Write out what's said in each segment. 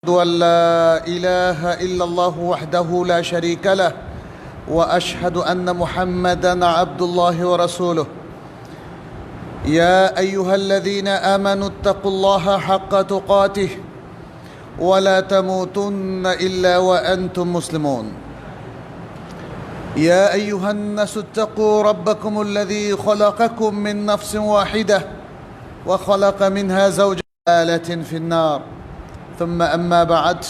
أن لا إله إلا الله وحده لا شريك له وأشهد أن محمدًا عبد الله ورسوله يا أيها الذين آمنوا اتقوا الله حق تقاته ولا تموتن إلا وأنتم مسلمون يا أيها الناس اتقوا ربكم الذي خلقكم من نفس واحدة وخلق منها زوجها في النار ثم أما بعد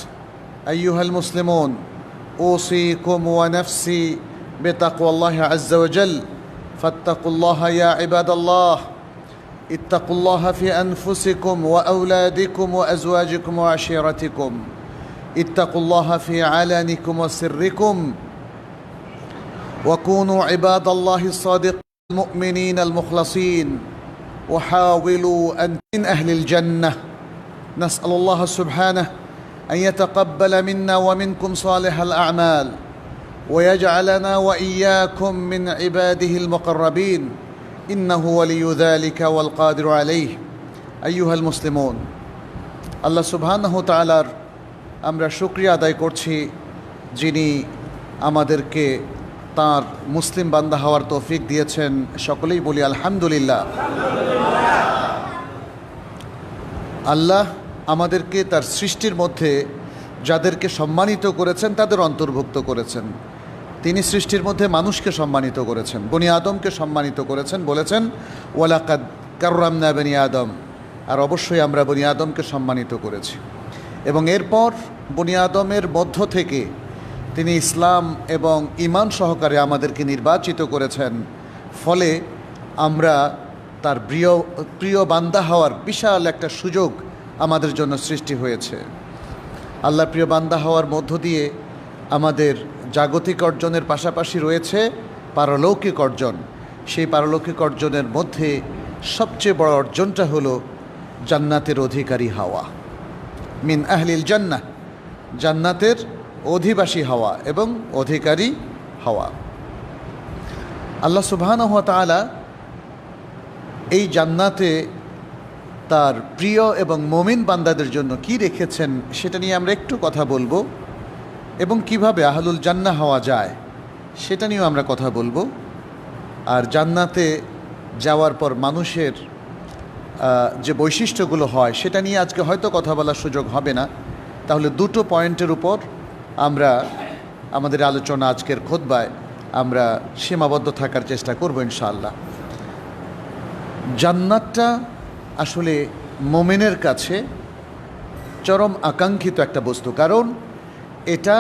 أيها المسلمون أوصيكم ونفسي بتقوى الله عز وجل فاتقوا الله يا عباد الله اتقوا الله في أنفسكم وأولادكم وأزواجكم وعشيرتكم اتقوا الله في علانكم وسركم وكونوا عباد الله الصادقين المؤمنين المخلصين وحاولوا أن من أهل الجنة نسأل الله سبحانه أن يتقبل منا ومنكم صالح الأعمال ويجعلنا وإياكم من عباده المقربين إنه ولي ذلك والقادر عليه أيها المسلمون আল্লাহ সুবহানাহু ওয়া তাআলার আমরা শুকরিয়া আদায় করছি যিনি আমাদেরকে তার মুসলিম বান্দা হওয়ার তৌফিক দিয়েছেন। সকলেই বলি আলহামদুলিল্লাহ। আল্লাহ আমাদেরকে তার সৃষ্টির মধ্যে যাদেরকে সম্মানিত করেছেন তাদের অন্তর্ভুক্ত করেছেন। তিনি সৃষ্টির মধ্যে মানুষকে সম্মানিত করেছেন, বনি আদমকে সম্মানিত করেছেন, বলেছেন ওয়ালাকাদ কাররামনা বনি আদম, আর অবশ্যই আমরা বনি আদমকে সম্মানিত করেছি। এবং এরপর বনি আদমের মধ্য থেকে তিনি ইসলাম এবং ঈমান সহকারে আমাদেরকে নির্বাচিত করেছেন। ফলে আমরা তার প্রিয় বান্দা হওয়ার বিশাল একটা সুযোগ আমাদের জন্য সৃষ্টি হয়েছে। আল্লাহর প্রিয় বান্দা হওয়ার মধ্য দিয়ে আমাদের জাগতিক অর্জনের পাশাপাশি রয়েছে পারলৌকিক অর্জন। সেই পারলৌকিক অর্জনের মধ্যে সবচেয়ে বড় অর্জনটা হলো জান্নাতের অধিকারী হওয়া, মিন আহলিল জান্নাহ, জান্নাতের অধিবাসী হওয়া এবং অধিকারী হওয়া। আল্লাহ সুবহানাহু ওয়া তাআলা এই জান্নাতে তার প্রিয় এবং মুমিন বান্দাদের জন্য কি রেখেছেন সেটা নিয়ে আমরা একটু কথা বলবো, এবং কিভাবে আহলুল জান্নাহ হওয়া যায় সেটা নিয়েও আমরা কথা বলবো। আর জান্নাতে যাওয়ার পর মানুষের যে বৈশিষ্ট্যগুলো হয় সেটা নিয়ে আজকে হয়তো কথা বলার সুযোগ হবে না। তাহলে দুটো পয়েন্টের উপর আমরা আমাদের আলোচনা আজকের খুতবায় আমরা সীমাবদ্ধ থাকার চেষ্টা করব ইনশাআল্লাহ। জান্নাতটা আসলে মুমিনের কাছে চরম আকাঙ্ক্ষিত একটা বস্তু, কারণ এটা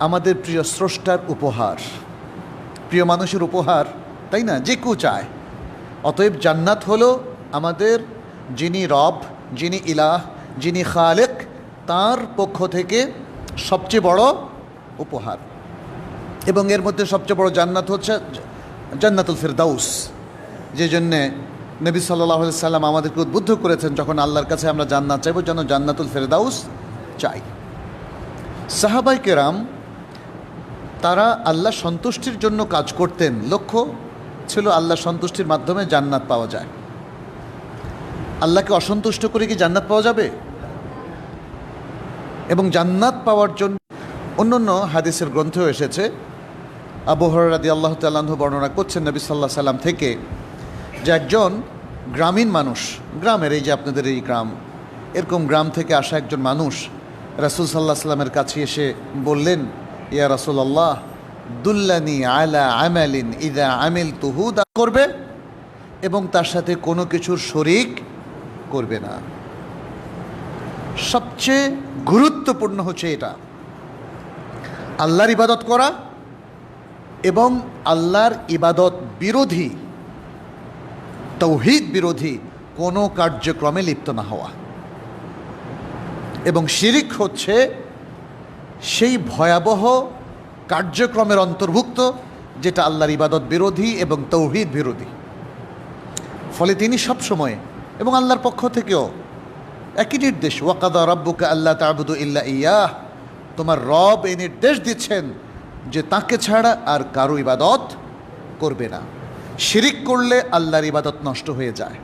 আমাদের প্রিয় স্রষ্টার উপহার, প্রিয় মানুষের উপহার, তাই না? যে কেউ চায়। অতএব জান্নাত হলো আমাদের যিনি রব, যিনি ইলাহ, যিনি খালেক, তার পক্ষ থেকে সবচেয়ে বড় উপহার। এবং এর মধ্যে সবচেয়ে বড় জান্নাত হচ্ছে জান্নাতুল ফিরদাউস, যে জন্যে নবী সাল্লাল্লাহু আলাইহি সাল্লাম আমাদেরকে উদ্বুদ্ধ করেছেন যখন আল্লাহর কাছে আমরা জান্নাত চাইব যেন জান্নাতুল ফিরদাউস চাই। সাহাবায়ে কেরাম তারা আল্লাহ সন্তুষ্টির জন্য কাজ করতেন, লক্ষ্য ছিল আল্লাহ সন্তুষ্টির মাধ্যমে জান্নাত পাওয়া যায়। আল্লাহকে অসন্তুষ্ট করে কি জান্নাত পাওয়া যাবে? এবং জান্নাত পাওয়ার জন্য অন্যান্য হাদিসের গ্রন্থেও এসেছে। আবু হুরায়রা রাদিয়াল্লাহু তাআলা আনহু বর্ণনা করছেন নবী সাল্লাল্লাহু আলাইহি সাল্লাম থেকে যে একজন গ্রামীণ মানুষ, গ্রামের এই যে আপনাদের এই গ্রাম, এরকম গ্রাম থেকে আসা একজন মানুষ রাসূল সাল্লাল্লাহু আলাইহি সাল্লামের কাছে এসে বললেন, ইয়া রাসূলুল্লাহ দুল্লানি আলা আমালিন ইযা আমিলতুহু, করবে এবং তার সাথে কোনো কিছুর শরীক করবে না। সবচেয়ে গুরুত্বপূর্ণ হচ্ছে এটা, আল্লাহর ইবাদত করা এবং আল্লাহর ইবাদত বিরোধী, তাওহীদ বিরোধী কোনো কার্যক্রমে লিপ্ত না হওয়া। এবং শিরিক হচ্ছে সেই ভয়াবহ কার্যক্রমের অন্তর্ভুক্ত যেটা আল্লাহর ইবাদত বিরোধী এবং তাওহীদ বিরোধী। ফলে তিনি সবসময় এবং আল্লাহর পক্ষ থেকেও একই নির্দেশ, ওয়াকাদা রাব্বুকা আল্লা তা'বুদু ইল্লা ইয়াহ, তোমার রব এই নির্দেশ দিচ্ছেন যে তাকে ছাড়া আর কারো ইবাদত করবে না। শিরিক করলে আল্লাহর ইবাদত নষ্ট হয়ে যায়,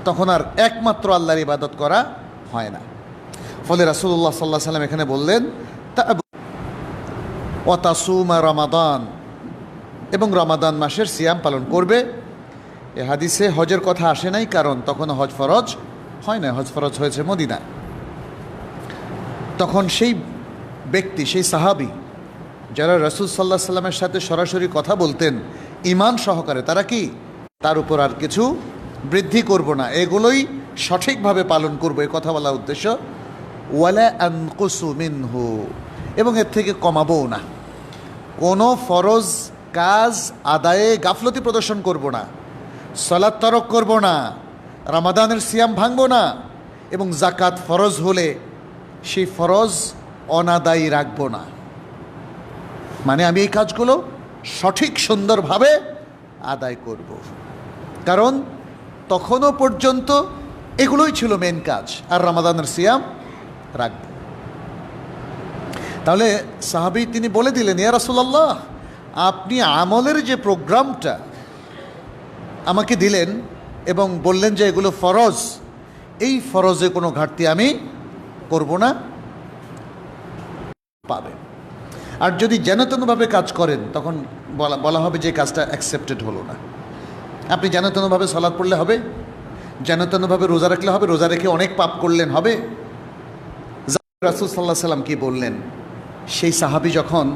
তখন আর একমাত্র আল্লাহর ইবাদত করা হয় না। ফলে রাসূলুল্লাহ সাল্লাল্লাহু আলাইহি সাল্লাম এখানে বললেন ওয়া তাসুমা রমাদান, এবং রমাদান মাসের সিয়াম পালন করবে। এ হাদিসে হজের কথা আসে নাই, কারণ তখন হজ ফরজ হয় না, হজ ফরজ হয়েছে মদিনায়। তখন সেই ব্যক্তি, সেই সাহাবী যারা রাসূল সাল্লাল্লাহু আলাইহি সাল্লামের সাথে সরাসরি কথা বলতেন ঈমান সহকারে, তারা কি তার উপর আর কিছু বৃদ্ধি করব না, এগুলোই সঠিকভাবে পালন করব, এই কথা বলার উদ্দেশ্য। ওয়ালা আনকুসু মিনহু, এবং এর থেকে কমাবও না। কোনো ফরজ কাজ আদায়ে গাফলতি প্রদর্শন করব না, সালাত তরক করব না, রমাদানের সিয়াম ভাঙব না, এবং জাকাত ফরজ হলে সেই ফরজ অনাদায়ী রাখব না। মানে আমি এই কাজগুলো সঠিক সুন্দরভাবে আদায় করব, কারণ তখনও পর্যন্ত এগুলোই ছিল মেন কাজ, আর রমাদানের সিয়াম রাখব। তাহলে সাহাবী তিনি বলে দিলেন, ইয়া রাসূলুল্লাহ, আপনি আমলের যে প্রোগ্রামটা আমাকে দিলেন এবং বললেন যে এগুলো ফরজ, এই ফরজে কোনো ঘাটতি আমি করব না, পাবেন। আর যদি যেনতেনভাবে কাজ করেন তখন বলা হবে যে কাজটা অ্যাকসেপ্টেড হলো না। আপনি যেনতেনভাবে সালাত পড়লে হবে, যেনতেনভাবে রোজা রাখলে হবে, রোজা রেখে অনেক পাপ করলেন হবে। রাসূল সাল্লাল্লাহু আলাইহি সাল্লাম কি বললেন, সেই সাহাবী যখন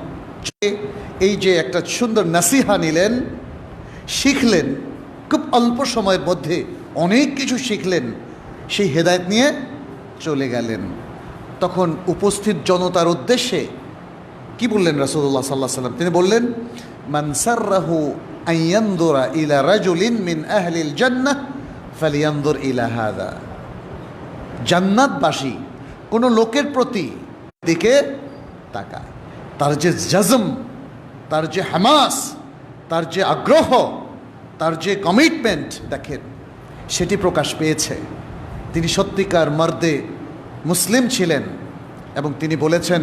এই যে একটা সুন্দর নাসিহা নিলেন, শিখলেন, খুব অল্প সময়ের মধ্যে অনেক কিছু শিখলেন, সেই হেদায়েত নিয়ে চলে গেলেন। তখন উপস্থিত জনতার উদ্দেশ্যে কি বললেন রাসূলুল্লাহ সাল্লাল্লাহু আলাইহি সাল্লাম? তিনি বললেন, মান সাররাহু আন ইয়ানদুরা ইলা রাজুলিন মিন আহলিল জান্নাহ ফালিয়ানদুর ইলা হাযা। জান্নাতবাসী কোনো লোকের প্রতি দিকে তাকায়, তার যে জজম, তার যে হামাস, তার যে আগ্রহ, তার যে কমিটমেন্ট দেখেন, সেটি প্রকাশ পেয়েছে। তিনি সত্যিকার মর্দে মুসলিম ছিলেন এবং তিনি বলেছেন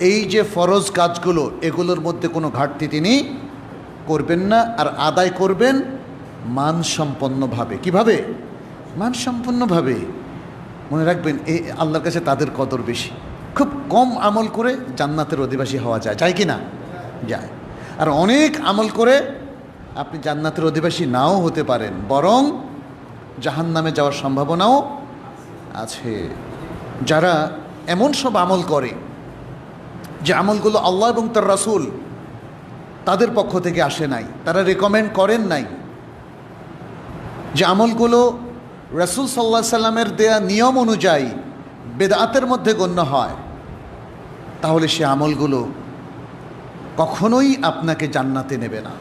এই যে ফরজ কাজগুলো, এগুলোর মধ্যে কোনো ঘাটতি তিনি করবেন না, আর আদায় করবেন মানসম্পন্নভাবে। কিভাবে? মানসম্পন্নভাবে। মনে রাখবেন, এই আল্লাহর কাছে তাদের কদর বেশি। খুব কম আমল করে জান্নাতের অধিবাসী হওয়া যায়, যায় কি না? যায়। আর অনেক আমল করে আপনি জান্নাতের অধিবাসী নাও হতে পারেন, বরং জাহান্নামে যাওয়ার সম্ভাবনাও আছে। যারা এমন সব আমল করে যে আমলগুলো আল্লাহ এবং তার রাসূল তাদের পক্ষ থেকে আসে নাই, তারা রেকমেন্ড করেন নাই, যে আমলগুলো রাসূল সাল্লাল্লাহু আলাইহি সাল্লামের দেয়া নিয়ম অনুযায়ী বেদাতের মধ্যে গণ্য হয়, তাহলে সে আমলগুলো কখনোই আপনাকে জান্নাতে নেবে না।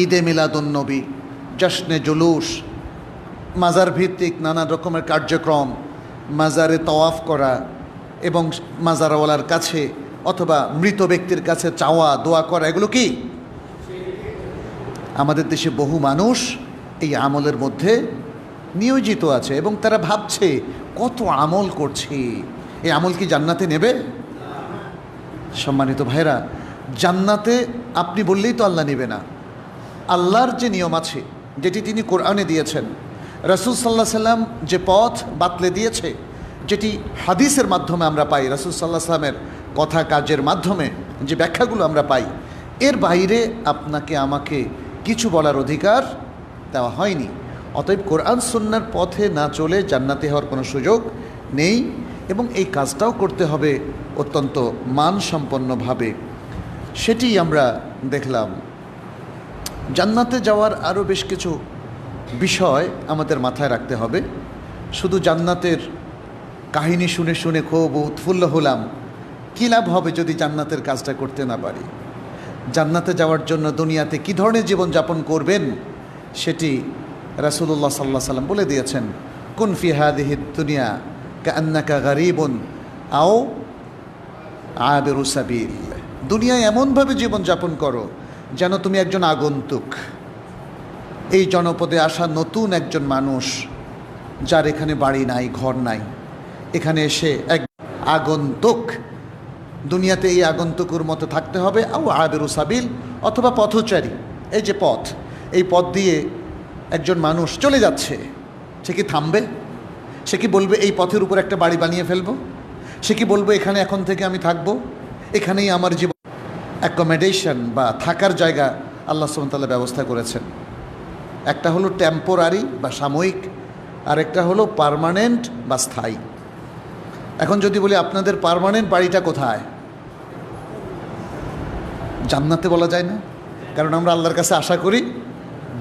ঈদে মিলাদুন্নবী, জশ্নে জুলুস, মাজার ভিত্তিক নানা রকমের কার্যক্রম, মাজারে তওয়াফ করা এবং মাজারওয়ালার কাছে অথবা মৃত ব্যক্তির কাছে চাওয়া দোয়া করা, এগুলো কি? আমাদের দেশে বহু মানুষ এই আমলের মধ্যে নিয়োজিত আছে এবং তারা ভাবছে কত আমল করছে, এই আমল কি জান্নাতে নেবে? সম্মানিত ভাইরা, জান্নাতে আপনি বললেই তো আল্লাহ নেবে না। আল্লাহর যে নিয়ম আছে, যেটি তিনি কোরআনে দিয়েছেন, রাসূল সাল্লাল্লাহু আলাইহি সাল্লাম যে পথ বাতলে দিয়েছে, যেটি হাদিসের মাধ্যমে আমরা পাই, রাসূল সাল্লাল্লাহু আলাইহি সাল্লামের কথা কাজের মাধ্যমে যে ব্যাখ্যাগুলো আমরা পাই, এর বাইরে আপনাকে আমাকে কিছু বলার অধিকার দেওয়া হয়নি। অতএব কোরআন সুন্নাহর পথে না চলে জান্নাতে হওয়ার কোনো সুযোগ নেই, এবং এই কাজটাও করতে হবে অত্যন্ত মানসম্পন্নভাবে। সেটি আমরা দেখলাম। জান্নাতে যাওয়ার আরও বেশ কিছু বিষয় আমাদের মাথায় রাখতে হবে। শুধু জান্নাতের কাহিনী শুনে শুনে খুব উৎফুল্ল হলাম, কী লাভ হবে যদি জান্নাতের কাজটা করতে না পারি? জান্নাতে যাওয়ার জন্য দুনিয়াতে কী ধরনের জীবনযাপন করবেন সেটি রাসূলুল্লাহ সাল্লাল্লাহু আলাইহি সাল্লাম বলে দিয়েছেন। কুন ফি হাযিহি দুনিয়া কাআন্নাকা গারীবুন আও আবিরু সাবিল। দুনিয়ায় এমনভাবে জীবনযাপন করো যেন তুমি একজন আগন্তুক, এই জনপদে আসা নতুন একজন মানুষ, যার এখানে বাড়ি নাই, ঘর নাই, এখানে এসে এক আগন্তুক। দুনিয়াতে এই আগন্তুকের মতো থাকতে হবে। আও আবিরু সাবিল, অথবা পথচারী। এই যে পথ, এই পথ দিয়ে একজন মানুষ চলে যাচ্ছে, সে কি থামবে? সে কি বলবে এই পথের উপর একটা বাড়ি বানিয়ে ফেলবো? সে কি বলবে এখানে এখন থেকে আমি থাকবো, এখানেই আমার জীবন? অ্যাকোমোডেশন বা থাকার জায়গা আল্লাহ সুবহানাহু ওয়া তাআলা ব্যবস্থা করেছেন। একটা হলো টেম্পোরারি বা সাময়িক, আর একটা হলো পার্মানেন্ট বা স্থায়ী। এখন যদি বলি আপনাদের পার্মানেন্ট বাড়িটা কোথায়? জান্নাতে বলা যায় না, কারণ আমরা আল্লাহর কাছে আশা করি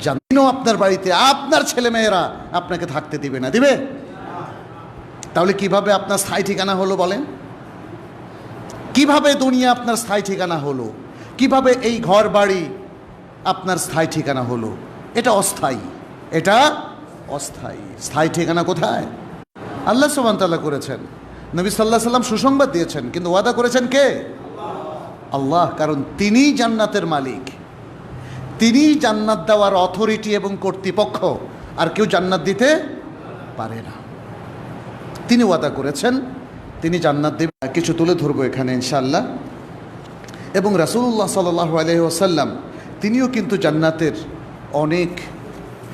জান্নাতও আপনার বাড়িতে আপনার ছেলেমেয়েরা আপনাকে থাকতে দিবে না, দিবে? তাহলে কিভাবে আপনার স্থায়ী ঠিকানা হলো বলেন? কিভাবে দুনিয়া আপনার স্থায়ী ঠিকানা হলো? কিভাবে এই ঘর বাড়ি আপনার স্থায়ী ঠিকানা হলো? এটা অস্থায়ী, এটা অস্থায়ী। স্থায়ী ঠিকানা কোথায়? আল্লাহ সুবহানাহু ওয়া তাআলা করেছেন। নবী সাল্লাল্লাহু আলাইহি সাল্লাম সুসংবাদ দিয়েছেন, কিন্তু ওয়াদা করেছেন কে? আল্লাহ। কারণ তিনিই জান্নাতের মালিক, তিনিই জান্নাত দেওয়ার অথরিটি এবং কর্তৃপক্ষ। আর কেউ জান্নাত দিতে পারে না। তিনি ওয়াদা করেছেন, তিনি জান্নাত দেবেন। কিছু তুলে ধরবো এখানে ইনশাআল্লাহ। এবং রাসূলুল্লাহ সাল্লাল্লাহু আলাইহি ওয়াসাল্লাম তিনিও কিন্তু জান্নাতের অনেক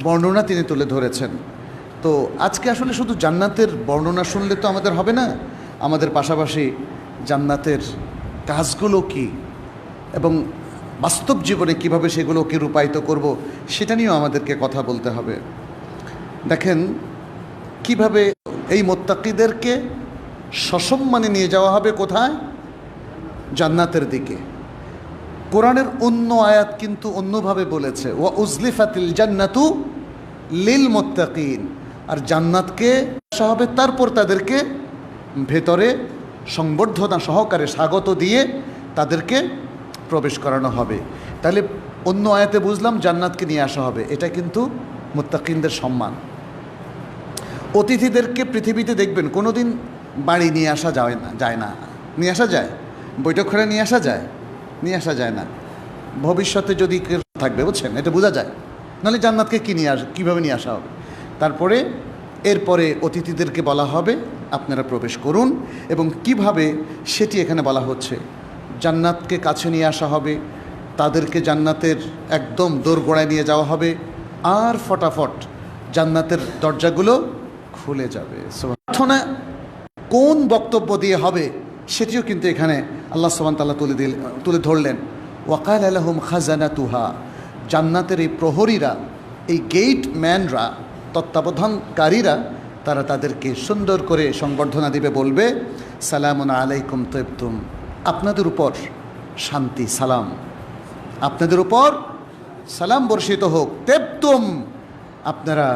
বর্ণনা তিনি তুলে ধরেছেন। তো আজকে আসলে শুধু জান্নাতের বর্ণনা শুনলে তো আমাদের হবে না, আমাদের পাশাপাশি জান্নাতের কাজগুলো কি এবং বাস্তব জীবনে কিভাবে সেগুলোকে রূপায়িত করব সেটা নিয়েও আমাদেরকে কথা বলতে হবে। দেখেন কিভাবে এই মুত্তাকিদেরকে সসম্মানে নিয়ে যাওয়া হবে কোথায়? জান্নাতের দিকে। কোরআনের অন্য আয়াত কিন্তু অন্যভাবে বলেছে, ওয়া উজলিফাতিল জান্নাতু লিল মুত্তাকিন। আর জান্নাতকে আসা হবে, তারপর তাদেরকে ভেতরে সংবর্ধনা সহকারে স্বাগত দিয়ে তাদেরকে প্রবেশ করানো হবে। তাহলে অন্য আয়াতে বুঝলাম জান্নাতকে নিয়ে আসা হবে, এটা কিন্তু মুত্তাকিনদের সম্মান। অতিথিদেরকে পৃথিবীতে দেখবেন কোনো দিন বাড়ি নিয়ে আসা যায় না। নিয়ে আসা যায়? বৈঠকখানে নিয়ে আসা যায়? নিয়ে আসা যায় না। ভবিষ্যতে যদি কেউ থাকবে, বুঝছেন, এটা বোঝা যায়। নাহলে জান্নাতকে কীভাবে নিয়ে আসা হবে? তারপরে এরপরে অতিথিদেরকে বলা হবে আপনারা প্রবেশ করুন, এবং কিভাবে সেটি এখানে বলা হচ্ছে। জান্নাতকে কাছে নিয়ে আসা হবে, তাদেরকে জান্নাতের একদম দোরগোড়ায় নিয়ে যাওয়া হবে, আর ফটাফট জান্নাতের দরজাগুলো খুলে যাবে। প্রার্থনা কোন বক্তব্য দিয়ে হবে সেটিও কিন্তু এখানে আল্লাহ সুবহানাহু ওয়া তাআলা তুলে ধরলেন। ওয়াকালা লাহুম খাজানাতুহা, জান্নাতের এই প্রহরীরা, এই গেট ম্যানরা, তত্ত্বাবধানকারীরা, তারা তাদেরকে সুন্দর করে সংবর্ধনা দিবে, বলবে সালামুন আলাইকুম তিবতুম, আপনাদের উপর শান্তি সালাম, আপনাদের উপর সালাম বর্ষিত হোক, তিবতুম, আপনারা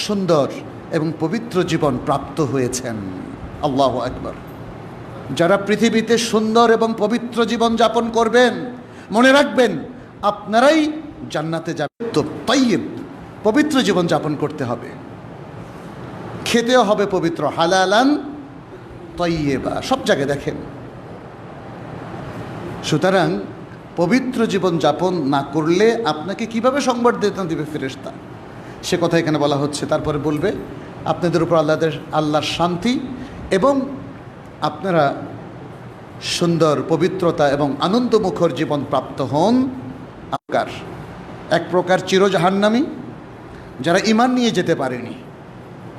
সুন্দর এবং পবিত্র জীবন প্রাপ্ত হয়েছেন। আল্লাহু আকবার। যারা পৃথিবীতে সুন্দর এবং পবিত্র জীবন যাপন করবেন, মনে রাখবেন আপনারাই জান্নাতে যাবেন। তো তাইয়্যিব, পবিত্র জীবন যাপন করতে হবে, খেতেও হবে পবিত্র, হালালান তাইয়্যিবা। সব জায়গায় দেখেন। সুতরাং পবিত্র জীবন যাপন না করলে আপনাকে কিভাবে সংবর্ধনা দিবে ফেরেশতা, সে কথা এখানে বলা হচ্ছে। তারপরে বলবে আপনাদের উপর আল্লাহর শান্তি, এবং আপনারা সুন্দর পবিত্রতা এবং আনন্দমুখর জীবন প্রাপ্ত হন। এক প্রকার চিরজাহান্নামী যারা ঈমান নিয়ে যেতে পারেনি,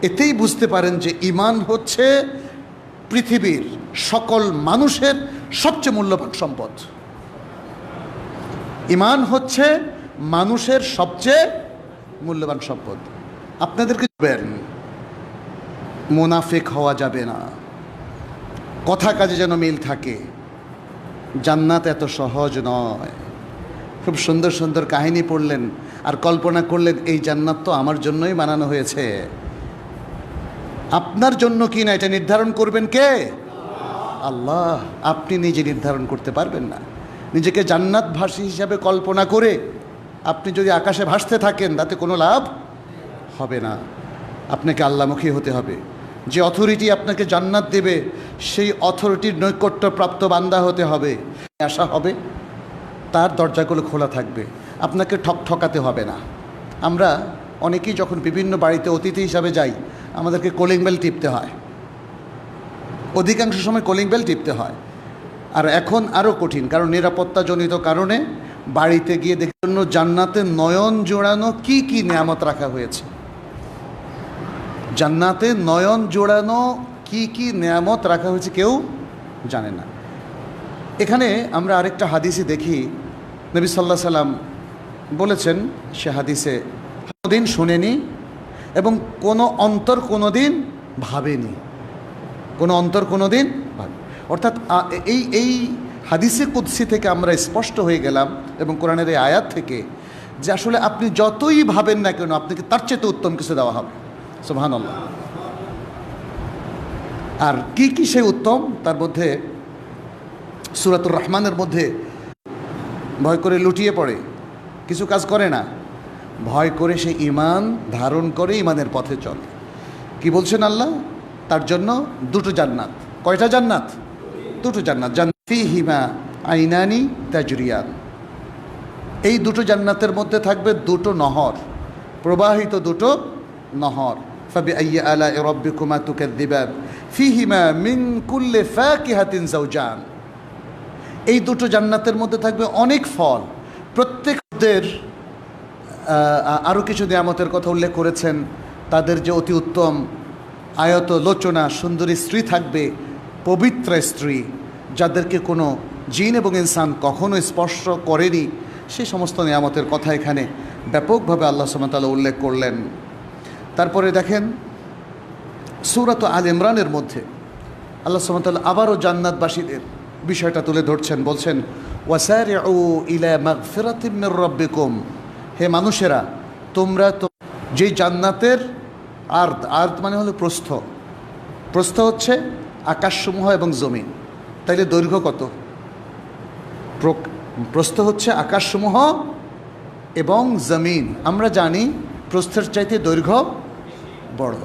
এতেই বুঝতে পারেন যে ঈমান হচ্ছে পৃথিবীর সকল মানুষের সবচেয়ে মূল্যবান সম্পদ। ঈমান হচ্ছে মানুষের সবচেয়ে মূল্যবান সম্পদ। আপনাদেরকে মুনাফিক হওয়া যাবে না, কথা কাজে যেন মিল থাকে। জান্নাত এত সহজ নয়। খুব সুন্দর সুন্দর কাহিনী পড়লেন আর কল্পনা করলেন এই জান্নাত তো আমার জন্যই বানানো হয়েছে। আপনার জন্য কি না এটা নির্ধারণ করবেন কে? আল্লাহ। আপনি নিজে নির্ধারণ করতে পারবেন না। নিজেকে জান্নাতবাসী হিসাবে কল্পনা করে আপনি যদি আকাশে ভাসতে থাকেন তাতে কোনো লাভ হবে না। আপনাকে আল্লাহমুখী হতে হবে। যে অথরিটি আপনাকে জান্নাত দেবে সেই অথরিটির নৈকট্যপ্রাপ্ত বান্দা হতে হবে। আশা হবে তার দরজাগুলো খোলা থাকবে, আপনাকে ঠকাতে হবে না। আমরা অনেকেই যখন বিভিন্ন বাড়িতে অতিথি হিসাবে যাই, আমাদেরকে কলিং বেল টিপতে হয়, অধিকাংশ সময় কলিং বেল টিপতে হয়। আর এখন আরও কঠিন, কারণ নিরাপত্তাজনিত কারণে বাড়িতে গিয়ে দেখার জন্য জান্নাতে নয়ন জোড়ানো কি কি নিয়ামত রাখা হয়েছে। জান্নাতে নয়ন জোড়ানো কি কি নেয়ামত রাখা হয়েছে কেউ জানে না। এখানে আমরা আরেকটা হাদিসে দেখি, নবী সাল্লাল্লাহু আলাইহি সাল্লাম বলেছেন, সে হাদিসে কোনোদিন শুনেনি এবং কোনো অন্তর কোনোদিন ভাবেনি, কোনো অন্তর কোনোদিন ভাবে। অর্থাৎ এই হাদিসে কুদসি থেকে আমরা স্পষ্ট হয়ে গেলাম এবং কোরআনের এই আয়াত থেকে যে আসলে আপনি যতই ভাবেন না কেন আপনাকে তার চেয়ে উত্তম কিছু দেওয়া হবে। সুবহানাল্লাহ। আর কি কি সেই উত্তম, তার মধ্যে সূরাতুর রহমানের মধ্যে ভয় করে লুটিয়ে পড়ে, কিছু কাজ করে না, ভয় করে সে ঈমান ধারণ করে ঈমানের পথে চলে। কি বলছেন আল্লাহ? তার জন্য দুটো জান্নাত। কয়টা জান্নাত? দুটো জান্নাত। ফীহিমা আইনানি তাজরিয়ান। এই দুটো জান্নাতের মধ্যে থাকবে দুটো নহর, প্রবাহিত দুটো নহর। ফাবিআইয়ি আলাই রাব্বিকুমা তুকাযযিবান ফীহিমা মিন কুল্লি ফাকিহাতিন যাওজান। এই দুটো জান্নাতের মধ্যে থাকবে অনেক ফল। প্রত্যেকদের আরও কিছু নিয়ামতের কথা উল্লেখ করেছেন। তাদের যে অতি উত্তম আয়ত লোচনা সুন্দরী স্ত্রী থাকবে, পবিত্র স্ত্রী, যাদেরকে কোনো জিন এবং ইনসান কখনো স্পর্শ করেনি, সেই সমস্ত নিয়ামতের কথা এখানে ব্যাপকভাবে আল্লাহ সুবহানাহু ওয়া তাআলা উল্লেখ করলেন। তারপরে দেখেন সূরাত আল ইমরানের মধ্যে আল্লাহ সুবহানাহু ওয়া তাআলা আবারও জান্নাতবাসীদের বিষয়টা তুলে ধরছেন, বলছেন ওয়াসারিউ ইলা মাগফিরাতিম মির রাব্বিকুম। হে মানুষেরা, তোমরা তো যেই জান্নাতের আর্দ মানে হলো প্রস্থ, প্রস্থ হচ্ছে আকাশসমূহ এবং জমিন। তাইলে দৈর্ঘ্য কত? প্রস্থ হচ্ছে আকাশসমূহ এবং জমিন। আমরা জানি প্রস্থের চাইতে দৈর্ঘ্য বড়।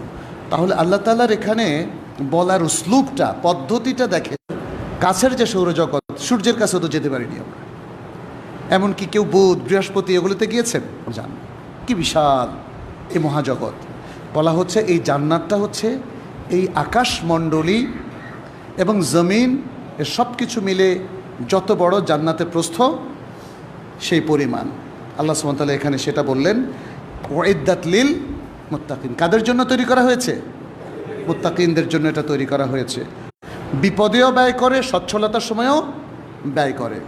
তাহলে আল্লাহ তাআলার এখানে বলার উসলুবটা, পদ্ধতিটা দেখে। কাছের যে সৌরজগৎ, সূর্যের কাছেও তো যেতে পারিনি আমরা, এমনকি কেউ বুধ বৃহস্পতি এগুলোতে গিয়েছেন, জান কি বিশাল এই মহাজগৎ। বলা হচ্ছে এই জান্নাতটা হচ্ছে এই আকাশমণ্ডলী এবং জমিন এর সব কিছু মিলে যত বড় জান্নাতের প্রস্থ সেই পরিমাণ। আল্লাহ সুবহানাহু ওয়া তাআলা এখানে সেটা বললেন, উইদ্দাত লিল মুত্তাকিন। কাদের জন্য তৈরি করা হয়েছে? মুত্তাকিনদের জন্য এটা তৈরি করা হয়েছে। বিপদেও ব্যয় করে, সচ্ছলতার সময়ও ব্যয় করে।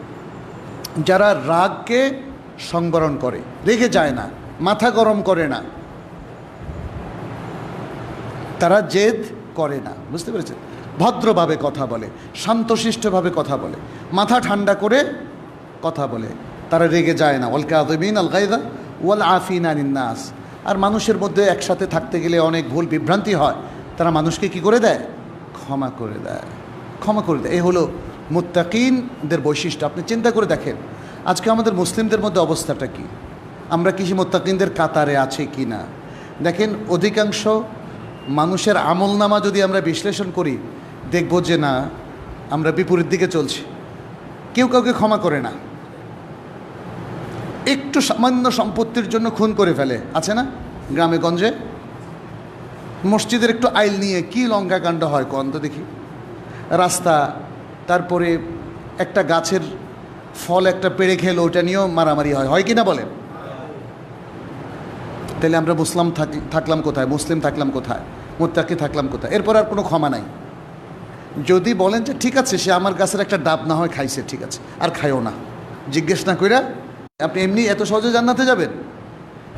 যারা রাগকে সংবরণ করে, রেগে যায় না, মাথা গরম করে না, তারা জেদ করে না, বুঝতে পেরেছেন? ভদ্রভাবে কথা বলে, শান্তশিষ্টভাবে কথা বলে, মাথা ঠান্ডা করে কথা বলে, তারা রেগে যায় না। ওয়াল কাযিমিন আল গায়যা ওয়াল আফিনা আনিন নাস। আর মানুষের মধ্যে একসাথে থাকতে গেলে অনেক ভুল বিভ্রান্তি হয়, তারা মানুষকে কি করে দেয়? ক্ষমা করে দেয়, ক্ষমা করে দেয়। এই হলো মুত্তাকিনদের বৈশিষ্ট্য। আপনি চিন্তা করে দেখেন আজকে আমাদের মুসলিমদের মধ্যে অবস্থাটা কি, আমরা কি মুত্তাকিনদের কাতারে আছি কি না? দেখেন অধিকাংশ মানুষের আমলনামা যদি আমরা বিশ্লেষণ করি, দেখব যে না, আমরা বিপরীত দিকে চলছি। কেউ কাউকে ক্ষমা করে না, একটু সামান্য সম্পত্তির জন্য খুন করে ফেলে, আছে না গ্রামে গঞ্জে? মসজিদের একটু আইল নিয়ে কি লঙ্কাকাণ্ড হয় কন তো দেখি। রাস্তা, তারপরে একটা গাছের ফল একটা পেড়ে খেলো, ওটা নিয়েও মারামারি হয় কি না বলেন? তাহলে আমরা মুসলিম থাকলাম কোথায়? মুসলিম থাকলাম কোথায়? মুত্তাকি থাকলাম কোথায়? এরপর আর কোনো ক্ষমা নাই। যদি বলেন যে ঠিক আছে, সে আমার গাছের একটা ডাব না হয় খাইছে, ঠিক আছে, আর খায়ও না, জিজ্ঞেস না কইরা আপনি এমনি এত সহজে জান্নাতে যাবেন?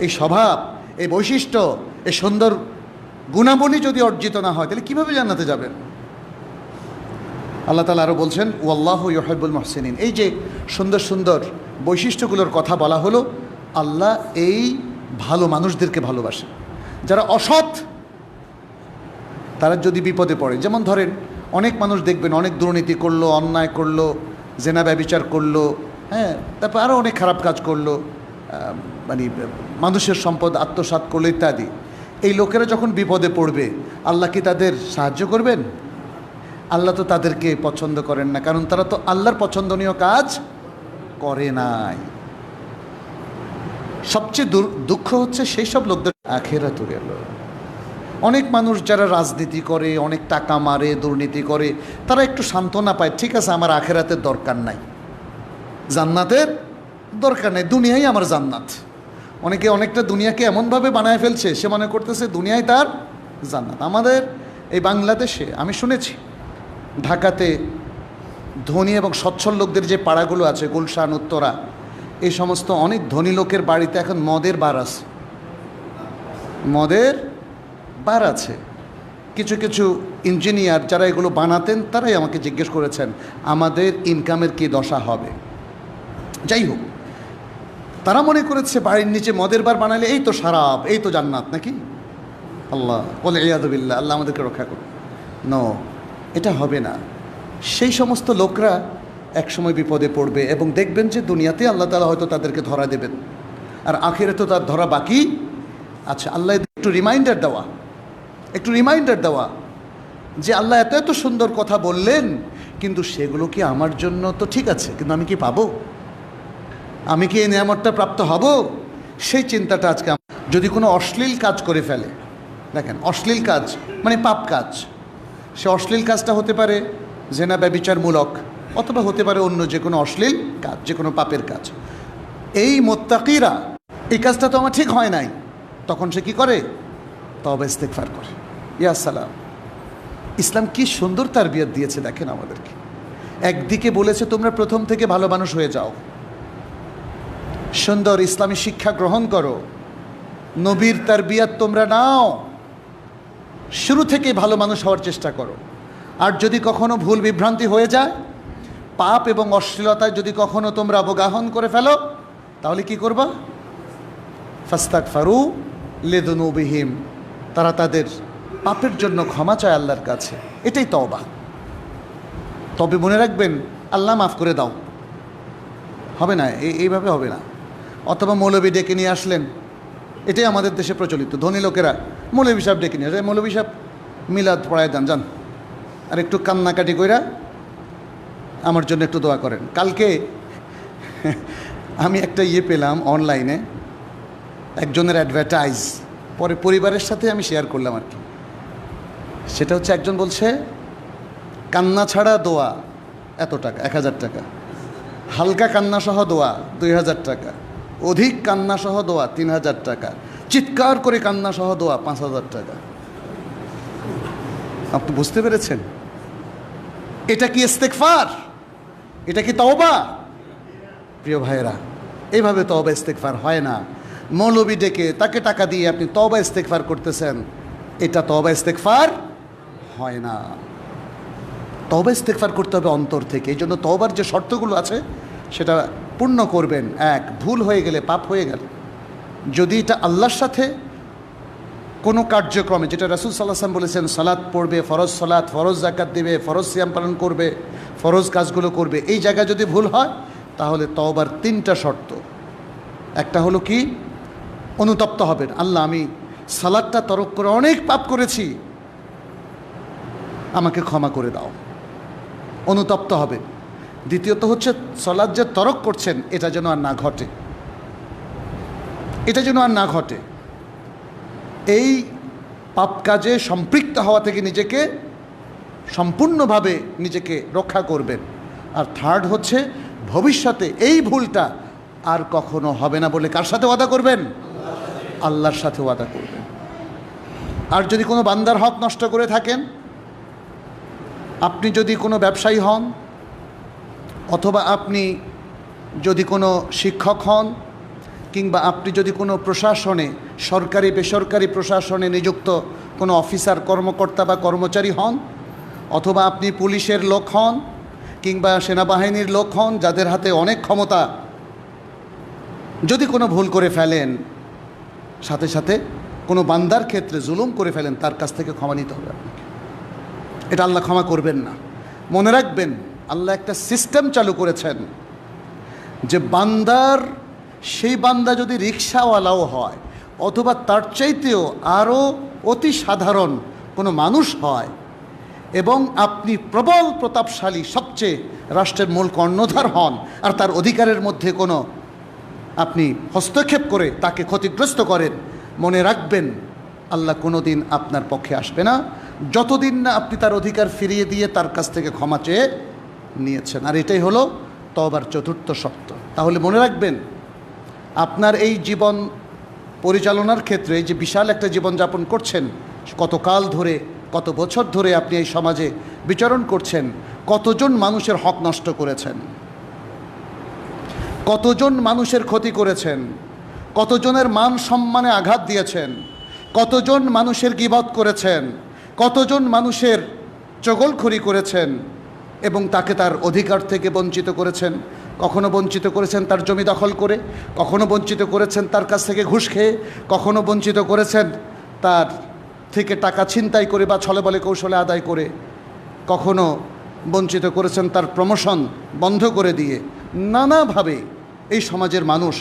এই স্বভাব, এই বৈশিষ্ট্য, এই সুন্দর গুণাবলী যদি অর্জিত না হয়, তাহলে কীভাবে জান্নাতে যাবেন? আল্লাহ তাআলা আরও বলছেন ওয়াল্লাহু ইউহিব্বুল মুহসিনিন। এই যে সুন্দর সুন্দর বৈশিষ্ট্যগুলোর কথা বলা হলো, আল্লাহ এই ভালো মানুষদেরকে ভালোবাসে। যারা অসৎ, তারা যদি বিপদে পড়ে, যেমন ধরেন অনেক মানুষ দেখবেন অনেক দুর্নীতি করলো, অন্যায় করলো, জেনা ব্যভিচার করলো, হ্যাঁ, তারপর আরও অনেক খারাপ কাজ করলো, মানে মানুষের সম্পদ আত্মসাৎ করলো ইত্যাদি। এই লোকেরা যখন বিপদে পড়বে, আল্লাহ কি তাদের সাহায্য করবেন? আল্লাহ তো তাদেরকে পছন্দ করেন না, কারণ তারা তো আল্লাহর পছন্দনীয় কাজ করে নাই। সবচেয়ে দুঃখ হচ্ছে সেই সব লোকদের আখিরাত গেল। অনেক মানুষ যারা রাজনীতি করে, অনেক টাকা মারে, দুর্নীতি করে, তারা একটু সান্ত্বনা পায়, ঠিক আছে আমার আখিরাতের দরকার নাই, জান্নাতের দরকার নেই, দুনিয়াই আমার জান্নাত। অনেকে অনেকটা দুনিয়াকে এমনভাবে বানায় ফেলছে, সে মনে করতেছে দুনিয়ায় তার জান্নাত। আমাদের এই বাংলাদেশে আমি শুনেছি ঢাকাতে ধনী এবং সচ্ছল লোকদের যে পাড়াগুলো আছে, গুলশান, উত্তরা, এই সমস্ত অনেক ধনী লোকের বাড়িতে এখন মদের বার আছে, মদের বার আছে। কিছু কিছু ইঞ্জিনিয়ার যারা এগুলো বানাতেন তারাই আমাকে জিজ্ঞেস করেছেন আমাদের ইনকামের কী দশা হবে। যাই হোক, তারা মনে করেছে বাড়ির নিচে মদের বার বানালে এই তো শারাব, এই তো জান্নাত নাকি। আল্লাহ বলে ইয়াদুবিল্লাহ, আল্লাহ আমাদেরকে রক্ষা করুন। নো, এটা হবে না। সেই সমস্ত লোকরা একসময় বিপদে পড়বে এবং দেখবেন যে দুনিয়াতে আল্লাহ তাআলা হয়তো তাদেরকে ধরা দেবেন, আর আখিরাতে তার ধরা বাকি। আচ্ছা, আল্লাহ একটু রিমাইন্ডার দেওয়া যে আল্লাহ এত এত সুন্দর কথা বললেন, কিন্তু সেগুলো কি আমার জন্য তো ঠিক আছে, কিন্তু আমি কি পাবো? আমি কি এই নিয়ামতটা প্রাপ্ত হব? সেই চিন্তাটা আজকে যদি কোনো অশ্লীল কাজ করে ফেলে, দেখেন অশ্লীল কাজ মানে পাপ কাজ, সে অশ্লীল কাজটা হতে পারে জেনা ব্যভিচারমূলক, অথবা হতে পারে অন্য যে কোনো অশ্লীল কাজ, যে কোনো পাপের কাজ। এই মুত্তাকিরা এই কাজটা তো আমার ঠিক হয় নাই, তখন সে কি করে? তওবা ইস্তেগফার করে। ইয়া সালাম, ইসলাম কি সুন্দর তারবিয়ত দিয়েছে দেখেন আমাদেরকে। একদিকে বলেছে তোমরা প্রথম থেকে ভালো মানুষ হয়ে যাও, সুন্দর ইসলামী শিক্ষা গ্রহণ করো, নবীর তারবিয়ত তোমরা নাও, শুরু থেকে ভালো মানুষ হওয়ার চেষ্টা করো। আর যদি কখনো ভুল বিভ্রান্তি হয়ে যায়, পাপ এবং অশ্লীলতায় যদি কখনো তোমরা অবগাহন করে ফেলো, তাহলে কি করবা? ফাস্তাগফারু লিযুনুবিহিম, তারা তাদের পাপের জন্য ক্ষমা চায় আল্লাহর কাছে। এটাই তওবা। তবে মনে রাখবেন, আল্লাহ মাফ করে দাও হবে না, এইভাবে হবে না। অথবা মৌলবী ডেকে নিয়ে আসলেন, এটাই আমাদের দেশে প্রচলিত। ধনী লোকেরা মৌলবী সাহেব ডেকে নিয়ে আসে, মৌলবী সাহেব মিলাদ পড়ায় দেন, যান, আর একটু কান্নাকাটি কইরা আমার জন্য একটু দোয়া করেন। কালকে আমি একটা পেলাম অনলাইনে, একজনের অ্যাডভার্টাইজ, পরে পরিবারের সাথে আমি শেয়ার করলাম আর কি। সেটা হচ্ছে একজন বলছে কান্না ছাড়া দোয়া এত টাকা, 1000 টাকা, হালকা কান্না সহ দোয়া 2000 টাকা, অধিক কান্না সহ দোয়া 3000 টাকা, চিৎকার করে কান্না সহ দোয়া 5000 টাকা। আপনি বুঝতে পেরেছেন? এটা কি ইস্তেগফার? এটা কি তওবা? প্রিয় ভাইয়েরা, এইভাবে তওবা ইস্তেগফার হয় না। মৌলবী ডেকে তাকে টাকা দিয়ে আপনি তওবা ইস্তেগফার করতেছেন, এটা তওবা ইস্তেগফার হয় না। তওবা ইস্তেগফার করতে হবে অন্তর থেকে। এই জন্য তওবার যে শর্তগুলো আছে সেটা পূর্ণ করবেন। এক, ভুল হয়ে গেলে, পাপ হয়ে গেলে, যদি এটা আল্লাহর সাথে কোনো কার্যক্রমে, যেটা রাসূল সাল্লাল্লাহু আলাইহি ওয়াসাল্লাম বলেছেন, সালাত পড়বে, ফরজ সালাত, ফরজ যাকাত দেবে, ফরজ সিয়াম পালন করবে, ফরজ কাজগুলো করবে, এই জায়গায় যদি ভুল হয়, তাহলে তওবার 3টা শর্ত। একটা হলো কি? অনুতপ্ত হবেন, আল্লাহ আমি সালাতটা তরক করে অনেক পাপ করেছি, আমাকে ক্ষমা করে দাও, অনুতপ্ত হবেন। দ্বিতীয়ত হচ্ছে সালাত যে তরক করছেন এটা যেন আর না ঘটে, এটা যেন আর না ঘটে। এই পাপ কাজে সম্পৃক্ত হওয়া থেকে নিজেকে সম্পূর্ণভাবে নিজেকে রক্ষা করবেন। আর থার্ড হচ্ছে ভবিষ্যতে এই ভুলটা আর কখনো হবে না বলে কার সাথে ওয়াদা করবেন? আল্লাহর সাথে ওয়াদা করবেন। আর যদি কোনো বান্দার হক নষ্ট করে থাকেন, আপনি যদি কোনো ব্যবসায়ী হন, অথবা আপনি যদি কোনো শিক্ষক হন, কিংবা আপনি যদি কোনো প্রশাসনে, সরকারি বেসরকারি প্রশাসনে নিযুক্ত কোনো অফিসার, কর্মকর্তা বা কর্মচারী হন, অথবা আপনি পুলিশের লোক হন কিংবা সেনাবাহিনীর লোক হন, যাদের হাতে অনেক ক্ষমতা, যদি কোনো ভুল করে ফেলেন, সাথে সাথে কোনো বান্দার ক্ষেত্রে জুলুম করে ফেলেন, তার কাছ থেকে ক্ষমা নিতে হবে আপনাকে। এটা আল্লাহ ক্ষমা করবেন না। মনে রাখবেন, আল্লাহ একটা সিস্টেম চালু করেছেন যে বান্দার, সেই বান্দা যদি রিক্সাওয়ালাও হয় অথবা তার চাইতেও আরও অতি সাধারণ কোনো মানুষ হয়, এবং আপনি প্রবল প্রতাপশালী সবচেয়ে রাষ্ট্রের মূল কর্ণধার হন, আর তার অধিকারের মধ্যে কোনো আপনি হস্তক্ষেপ করে তাকে ক্ষতিগ্রস্ত করেন, মনে রাখবেন আল্লাহ কোনো দিন আপনার পক্ষে আসবে না যতদিন না আপনি তার অধিকার ফিরিয়ে দিয়ে তার কাছ থেকে ক্ষমা চেয়ে নিয়েছেন। আর এটাই হলো তওবার 4র্থ শর্ত। তাহলে মনে রাখবেন, আপনার এই জীবন পরিচালনার ক্ষেত্রে, এই যে বিশাল একটা জীবনযাপন করছেন, কতকাল ধরে, কত বছর ধরে আপনি এই সমাজে বিচরণ করছেন, কতজন মানুষের হক নষ্ট করেছেন, কতজন মানুষের ক্ষতি করেছেন, কতজনের মান সম্মানে আঘাত দিয়েছেন, কতজন মানুষের গীবত করেছেন, কতজন মানুষের চগলখড়ি করেছেন এবং তাকে তার অধিকার থেকে বঞ্চিত করেছেন। কখনো বঞ্চিত করেছেন তার জমি দখল করে, কখনো বঞ্চিত করেছেন তার কাছ থেকে ঘুষ খেয়ে, কখনো বঞ্চিত করেছেন তার থেকে টাকা ছিনতাই করে বা ছলে বলে কৌশলে আদায় করে, কখনো বঞ্চিত করেছেন তার প্রমোশন বন্ধ করে দিয়ে। নানাভাবে এই সমাজের মানুষ,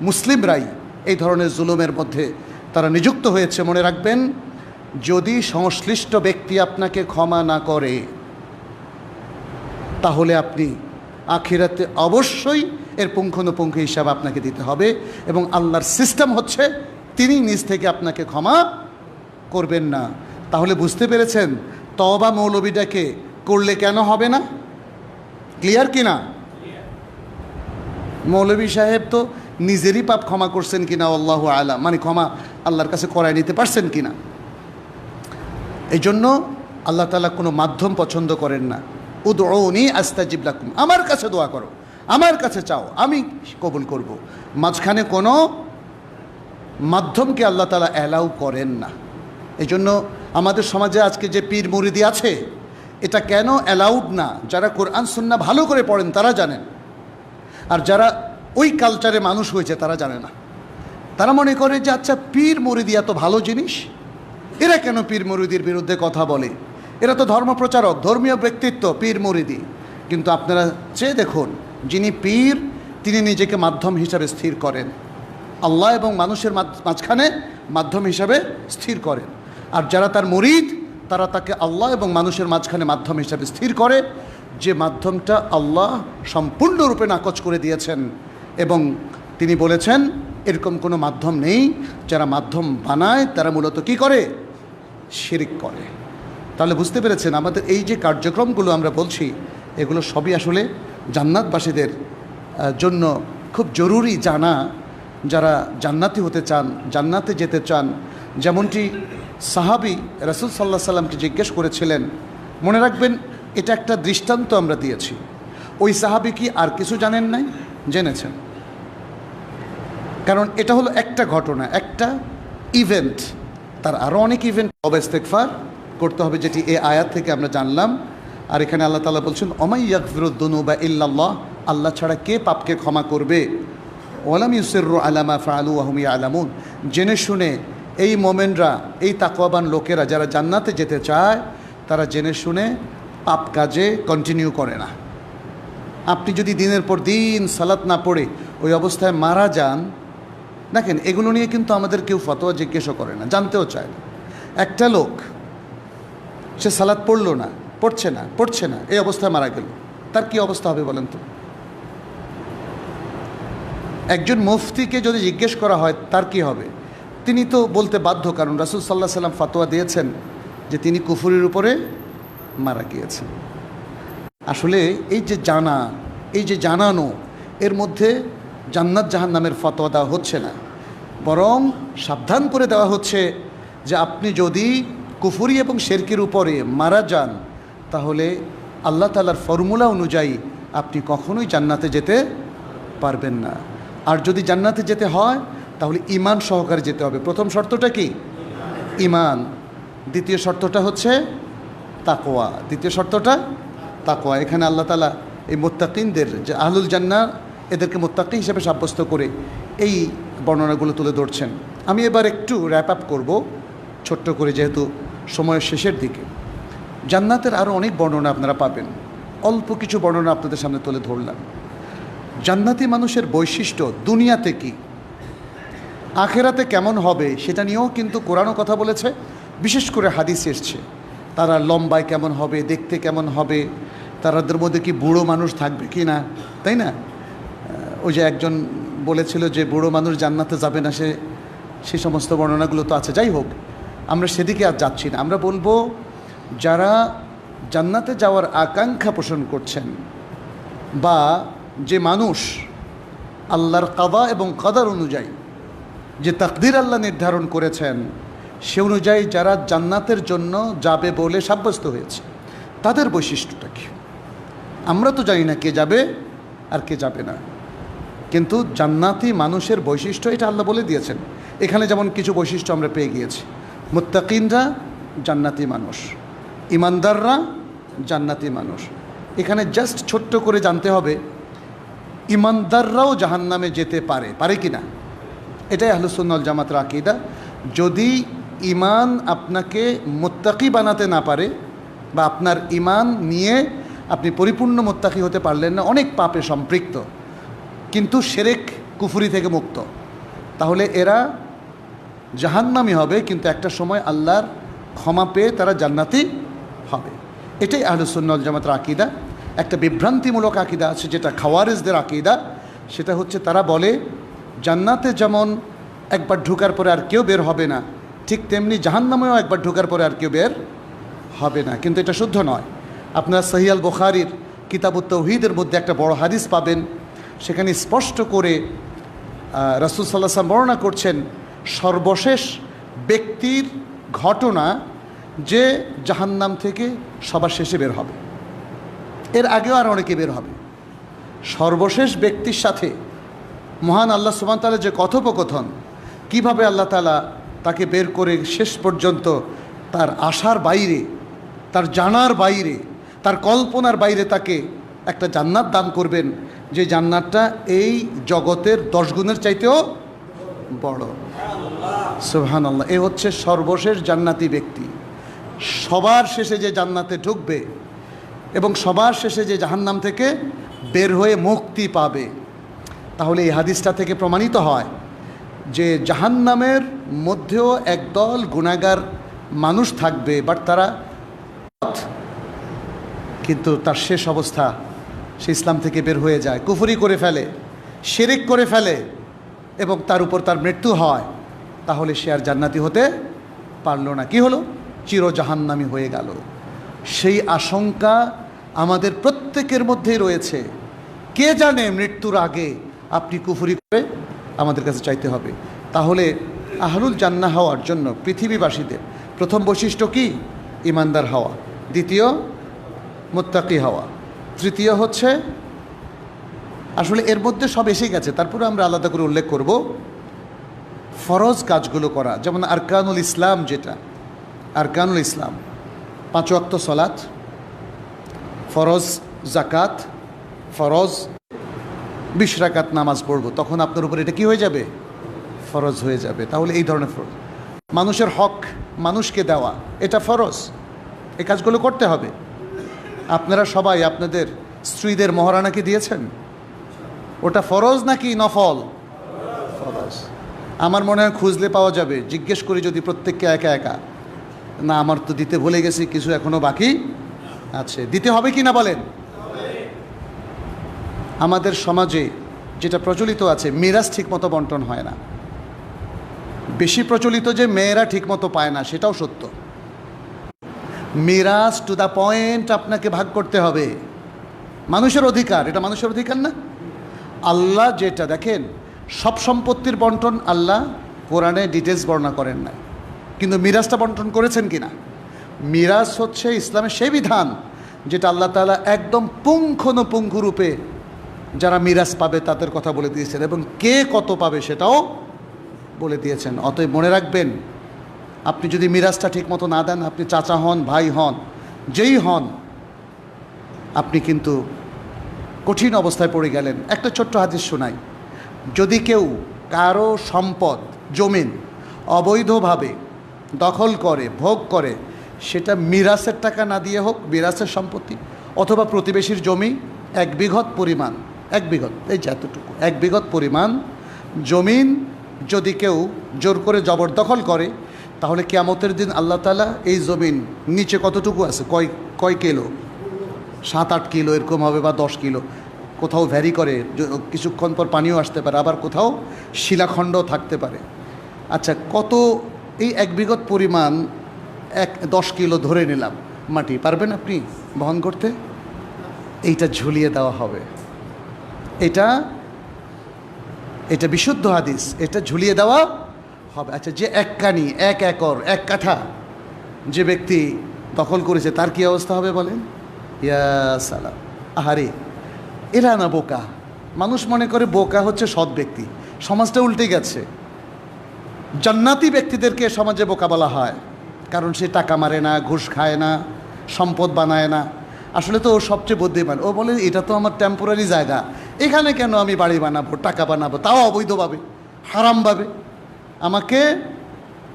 মুসলিমরাই এই ধরনের জুলুমের মধ্যে তারা নিযুক্ত হয়েছে। মনে রাখবেন, যদি সংশ্লিষ্ট ব্যক্তি আপনাকে ক্ষমা না করে তাহলে আপনি আখিরাতে অবশ্যই এর পুঙ্খানুপুঙ্খ হিসাব আপনাকে দিতে হবে। এবং আল্লাহর সিস্টেম হচ্ছে তিনি নিজ থেকে আপনাকে ক্ষমা করবেন না। তাহলে বুঝতে পেরেছেন তওবা মৌলবীটাকে করলে কেন হবে না? ক্লিয়ার কি না? মৌলবী সাহেব তো নিজেরই পাপ ক্ষমা করছেন কিনা আল্লাহু আলাম, মানে ক্ষমা আল্লাহর কাছে করায় নিতে পারছেন কিনা। এই জন্য আল্লাহ তাআলা কোনো মাধ্যম পছন্দ করেন না। উদউনি আস্তাজিব লাকুম, আমার কাছে দোয়া করো, আমার কাছে চাও, আমি কবুল করব। মাঝখানে কোনো মাধ্যমকে আল্লাহ তাআলা অ্যালাউ করেন না। এই জন্য আমাদের সমাজে আজকে যে পীর মুরিদি আছে, এটা কেন অ্যালাউড না? যারা কোরআন সুন্নাহ ভালো করে পড়েন তারা জানেন, আর যারা ওই কালচারে মানুষ হয়েছে তারা জানে না। তারা মনে করে যে আচ্ছা পীর মুরিদি এত ভালো জিনিস, এরা কেন পীর মুরিদির বিরুদ্ধে কথা বলে? এরা তো ধর্মপ্রচারক, ধর্মীয় ব্যক্তিত্ব পীর মুরিদি। কিন্তু আপনারা চেয়ে দেখুন, যিনি পীর তিনি নিজেকে মাধ্যম হিসাবে স্থির করেন, আল্লাহ এবং মানুষের মাঝখানে মাধ্যম হিসাবে স্থির করেন। আর যারা তার মুরিদ তারা তাকে আল্লাহ এবং মানুষের মাঝখানে মাধ্যম হিসাবে স্থির করে, যে মাধ্যমটা আল্লাহ সম্পূর্ণরূপে নাকচ করে দিয়েছেন। এবং তিনি বলেছেন এরকম কোনো মাধ্যম নেই। যারা মাধ্যম বানায় তারা মূলত কি করে? শিরিক করে। তাহলে বুঝতে পেরেছেন আমাদের এই যে কার্যক্রমগুলো আমরা বলছি, এগুলো সবই আসলে জান্নাতবাসীদের জন্য খুব জরুরি জানা, যারা জান্নাতি হতে চান, জান্নাতে যেতে চান। যেমনটি সাহাবী রাসূল সাল্লাল্লাহু আলাইহি সাল্লামকে জিজ্ঞেস করেছিলেন, মনে রাখবেন এটা একটা দৃষ্টান্ত আমরা দিয়েছি। ওই সাহাবী কি আর কিছু জানেন নাই? জেনেছেন। কারণ এটা হলো একটা ঘটনা, একটা ইভেন্ট। তার আরও অনেক ইভেন্ট তওবা ইস্তেগফার করতে হবে, যেটি এই আয়াত থেকে আমরা জানলাম। আর এখানে আল্লাহ তাআলা বলছেন ওমাই ইয়াগফিরুদ দুনুবা ইল্লাল্লাহ, আল্লাহ ছাড়া কে পাপকে ক্ষমা করবে। ওয়ালাম ইউসিররু আলা মা ফাআলু ওয়া হুম ইয়ালামুন, জেনে শুনে এই মোমেনরা, এই তাকওয়াবান লোকেরা যারা জান্নাতে যেতে চায়, তারা জেনে শুনে পাপ কাজে কন্টিনিউ করে না। আপনি যদি দিনের পর দিন সালাত না পড়ে ওই অবস্থায় মারা যান, দেখেন এগুলো নিয়ে কিন্তু আমাদের কেউ ফতোয়া জিজ্ঞেসও করে না, জানতেও চায় না। একটা লোক সে সালাত পড়লো না, পড়ছে না, এই অবস্থায় মারা গেল, তার কি অবস্থা হবে বলেন তো? একজন মুফতিকে যদি জিজ্ঞেস করা হয় তার কি হবে, তিনি তো বলতে বাধ্য, কারণ রাসূল সাল্লাল্লাহু আলাইহি সাল্লাম ফতোয়া দিয়েছেন যে তিনি কুফরের উপরে মারা গিয়েছেন। আসলে এই যে জানা, এই যে জানানো, এর মধ্যে জান্নাত জাহান্নামের ফতোয়া দেওয়া হচ্ছে না, বরং সাবধান করে দেওয়া হচ্ছে যে আপনি যদি কুফরি এবং শিরকের উপরে মারা যান, তাহলে আল্লাহ তাআলার ফর্মুলা অনুযায়ী আপনি কখনোই জান্নাতে যেতে পারবেন না। আর যদি জান্নাতে যেতে হয় তাহলে ঈমান সহকারে যেতে হবে। প্রথম শর্তটা কি? ঈমান। দ্বিতীয় শর্তটা হচ্ছে তাকওয়া। দ্বিতীয় শর্তটা তাকওয়া। এখানে আল্লাহ তাআলা এই মুত্তাকিনদের, যে আহলুল জান্নাহ, এদেরকে মুত্তাকি হিসেবে সাব্যস্ত করে এই বর্ণনাগুলো তুলে ধরছেন। আমি এবার একটু র্যাপ আপ করব ছোট্ট করে, যেহেতু সময়ের শেষের দিকে। জান্নাতের আরও অনেক বর্ণনা আপনারা পাবেন, অল্প কিছু বর্ণনা আপনাদের সামনে তুলে ধরলাম। জান্নাতি মানুষের বৈশিষ্ট্য দুনিয়াতে কি, আখেরাতে কেমন হবে সেটা নিয়েও কিন্তু কোরআনও কথা বলেছে, বিশেষ করে হাদিস এসছে। তারা লম্বায় কেমন হবে, দেখতে কেমন হবে, তাদের মধ্যে কি বুড়ো মানুষ থাকবে কি না, তাই না? ওই যে একজন বলেছিল যে বুড়ো মানুষ জান্নাতে যাবে না, সে সমস্ত বর্ণনাগুলো তো আছে। যাই হোক, আমরা সেদিকে আর যাচ্ছি না। আমরা বলবো যারা জান্নাতে যাওয়ার আকাঙ্ক্ষা পোষণ করছেন, বা যে মানুষ আল্লাহর কাদা এবং কদর অনুযায়ী যে তাকদির আল্লাহ নির্ধারণ করেছেন সে অনুযায়ী যারা জান্নাতের জন্য যাবে বলে সাব্যস্ত হয়েছে তাদের বৈশিষ্ট্যটা কী। আমরা তো জানি না কে যাবে আর কে যাবে না, কিন্তু জান্নাতি মানুষের বৈশিষ্ট্য এটা আল্লাহ বলে দিয়েছেন। এখানে যেমন কিছু বৈশিষ্ট্য আমরা পেয়ে গিয়েছি। মুত্তাকিনরা জান্নাতি মানুষ, ইমানদাররা জান্নাতি মানুষ। এখানে জাস্ট ছোট্ট করে জানতে হবে ইমানদাররাও জাহান্নামে যেতে পারে কি না। এটাই আহলুস সুন্নাহ ওয়াল জামাতের আকীদা। যদি ইমান আপনাকে মুত্তাকি বানাতে না পারে, বা আপনার ইমান নিয়ে আপনি পরিপূর্ণ মুত্তাকি হতে পারলেন না, অনেক পাপে সম্পৃক্ত কিন্তু শিরক কুফরি থেকে মুক্ত, তাহলে এরা জাহান্নামী হবে, কিন্তু একটা সময় আল্লাহর ক্ষমা পেয়ে তারা জান্নাতি হবে। এটাই আহলুস সুন্নাহ ওয়াল জামাতের আকীদা। একটা বিভ্রান্তিমূলক আকীদা আছে যেটা খাওয়ারিজদের আকীদা, সেটা হচ্ছে তারা বলে জান্নাতে যেমন একবার ঢোকার পরে আর কেউ বের হবে না, ঠিক তেমনি জাহান্নামেও একবার ঢোকার পরে আর কেউ বের হবে না। কিন্তু এটা শুদ্ধ নয়। আপনারা সহিহ আল বুখারীর কিতাবুত তাওহীদের মধ্যে একটা বড় হাদিস পাবেন, সেখানে স্পষ্ট করে রাসূল সাল্লাল্লাহু আলাইহি ওয়াসাল্লাম বর্ণনা করছেন সর্বশেষ ব্যক্তির ঘটনা যে জাহান্নাম থেকে সবার শেষে বের হবে। এর আগেও আর অনেকে বের হবে। সর্বশেষ ব্যক্তির সাথে মহান আল্লাহ সুবহানাহু ওয়া তাআলা যে কথোপকথন, কিভাবে আল্লাহ তাআলা তাকে বের করে শেষ পর্যন্ত তার আশার বাইরে, তার জানার বাইরে, তার কল্পনার বাইরে তাকে একটা জান্নাত দান করবেন, যে জান্নাতটা এই জগতের 10 গুণের চাইতেও বড়। সুবহানাল্লাহ। এ হচ্ছে সর্বশেষ জান্নাতি ব্যক্তি। সবার শেষে যে জান্নাতে ঢুকবে এবং সবার শেষে যে জাহান্নাম থেকে বের হয়ে মুক্তি পাবে। তাহলে এই হাদিসটা থেকে প্রমাণিত হয় যে জাহান্নামের মধ্যেও একদল গুনাহগার মানুষ থাকবে, বাট তারা কিন্তু তার শেষ অবস্থা সে ইসলাম থেকে বের হয়ে যায়, কুফরি করে ফেলে, শিরক করে ফেলে এবং তার উপর তার মৃত্যু হয়। তাহলে সে আর জান্নাতি হতে পারলো না, কি হলো? চির জাহান্নামী হয়ে গেল। সেই আশঙ্কা আমাদের প্রত্যেকের মধ্যেই রয়েছে। কে জানে মৃত্যুর আগে আপনি কুফরি করে আমাদের কাছে চাইতে হবে। তাহলে আহলুল জান্নাহ হওয়ার জন্য পৃথিবীবাসীদের প্রথম বৈশিষ্ট্য কি? ইমানদার হওয়া। দ্বিতীয় মুত্তাকি হওয়া। তৃতীয় হচ্ছে, আসলে এর মধ্যে সব এসে গেছে, তারপরে আমরা আলাদা করে উল্লেখ করব, ফরজ কাজগুলো করা। যেমন আরকানুল ইসলাম, যেটা আরকানুল ইসলাম 5 ওয়াক্ত সালাত, ফরজ জাকাত, ফরজ 20 রাকাত নামাজ পড়বো, তখন আপনার উপর এটা কি হয়ে যাবে? ফরজ হয়ে যাবে। তাহলে এই ধরনের ফরজ। মানুষের হক মানুষকে দেওয়া, এটা ফরজ, এই কাজগুলো করতে হবে। আপনারা সবাই আপনাদের স্ত্রীদের মহারানা কি দিয়েছেন? ওটা ফরজ নাকি নফল? ফরজ। আমার মনে হয় খুঁজলে পাওয়া যাবে, জিজ্ঞেস করি যদি প্রত্যেককে একা একা, না আমার তো দিতে ভুলে গেছি, কিছু এখনো বাকি আছে, দিতে হবে কি না বলেন? আমাদের সমাজে যেটা প্রচলিত আছে, মিরাজ ঠিকমতো বন্টন হয় না। বেশি প্রচলিত যে মেয়েরা ঠিকমতো পায় না, সেটাও সত্য। মিরাজ টু দ্য পয়েন্ট আপনাকে ভাগ করতে হবে। মানুষের অধিকার, এটা মানুষের অধিকার না? আল্লাহ যেটা দেখেন, সব সম্পত্তির বন্টন আল্লাহ কোরআনে ডিটেলস বর্ণনা করেন না, কিন্তু মিরাজটা বন্টন করেছেন কিনা? মিরাজ হচ্ছে ইসলামের সেই বিধান যেটা আল্লাহ তাআলা একদম পুঙ্খানুপুঙ্খরূপে যারা মিরাজ পাবে তাদের কথা বলে দিয়েছেন, এবং কে কত পাবে সেটাও বলে দিয়েছেন। অতএব মনে রাখবেন, আপনি যদি মিরাজটা ঠিক মতো না দেন, আপনি চাচা হন, ভাই হন, যেই হন, আপনি কিন্তু কঠিন অবস্থায় পড়ে গেলেন। একটা ছোট্ট হাদিস শোনাই। যদি কেউ কারো সম্পদ, জমিন অবৈধভাবে দখল করে, ভোগ করে, সেটা মিরাসের টাকা না দিয়ে হোক, মিরাসের সম্পত্তি অথবা প্রতিবেশীর জমি 1 বিঘত পরিমাণ, 1 বিঘত, এই যে এতটুকু 1 বিঘত পরিমাণ জমিন যদি কেউ জোর করে জবরদখল করে, তাহলে কিয়ামতের দিন আল্লাহ তাআলা এই জমিন নিচে কতটুকু আছে, কয় কিলো, 7-8 কিলো এরকম হবে, বা 10 কিলো, কোথাও ভ্যারি করে, কিছুক্ষণ পর পানিও আসতে পারে, আবার কোথাও শিলাখণ্ডও থাকতে পারে। আচ্ছা, কত এই 1 বিঘত পরিমাণ 10 কিলো ধরে নিলাম মাটি, পারবেন আপনি বহন করতে? এইটা ঝুলিয়ে দেওয়া হবে। এটা বিশুদ্ধ হাদিস, এটা ঝুলিয়ে দেওয়া হবে। আচ্ছা, যে এক কানি, 1 একর, 1 কাঠা যে ব্যক্তি দখল করেছে তার কি অবস্থা হবে বলেন? ইয়া সালাম, আহারে, এরা না বোকা। মানুষ মনে করে বোকা হচ্ছে সৎ ব্যক্তি। সমাজটা উল্টে গেছে। জান্নাতি ব্যক্তিদেরকে সমাজে বোকা বলা হয়, কারণ সে টাকা মারে না, ঘুষ খায় না, সম্পদ বানায় না। আসলে তো ও সবচেয়ে বুদ্ধিমান। ও বলে এটা তো আমার টেম্পোরারি জায়গা, এখানে কেন আমি বাড়ি বানাবো, টাকা বানাবো, তাও অবৈধভাবে, হারামভাবে। আমাকে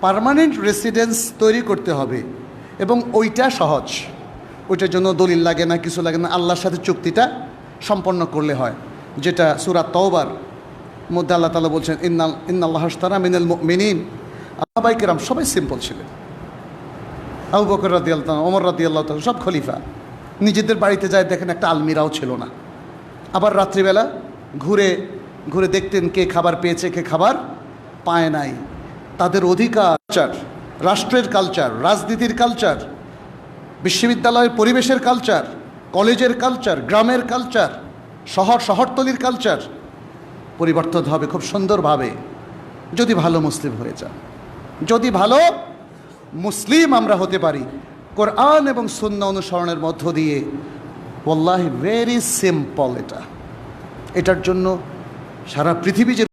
পার্মানেন্ট রেসিডেন্স তৈরি করতে হবে, এবং ওইটা সহজ। ওইটার জন্য দলিল লাগে না, কিছু লাগে না, আল্লাহর সাথে চুক্তিটা সম্পন্ন করলে হয়। যেটা সূরা তাওবার মধ্যে আল্লাহ তাআলা বলছেন, ইন্নাল্লাহ আশতারা মিনাল মুমিনিন। সাহাবায়ে কেরাম সবাই সিম্পল ছিলেন। আবু বকর রাদিয়াল্লাহু তাআলা, ওমর রাদিয়াল্লাহু তাআলা, সব খলিফা নিজেদের বাড়িতে যায়, দেখেন একটা আলমিরাও ছিল না। আবার রাত্রিবেলা ঘুরে ঘুরে দেখতেন কে খাবার পেয়েছে, কে খাবার পায় নাই। তাদের অধিকার, রাষ্ট্রের কালচার, রাজনীতির কালচার, বিশ্ববিদ্যালয়ের পরিবেশের কালচার, কলেজের কালচার, গ্রামের কালচার, শহরতলির কালচার পরিবর্তন হবে খুব সুন্দরভাবে যদি ভালো মুসলিম হয়ে যায়। যদি ভালো মুসলিম আমরা হতে পারি কোরআন এবং সুন্নাহ অনুসরণের মধ্য দিয়ে। ওয়াল্লাহি ভেরি সিম্পল। এটার জন্য সারা পৃথিবী যে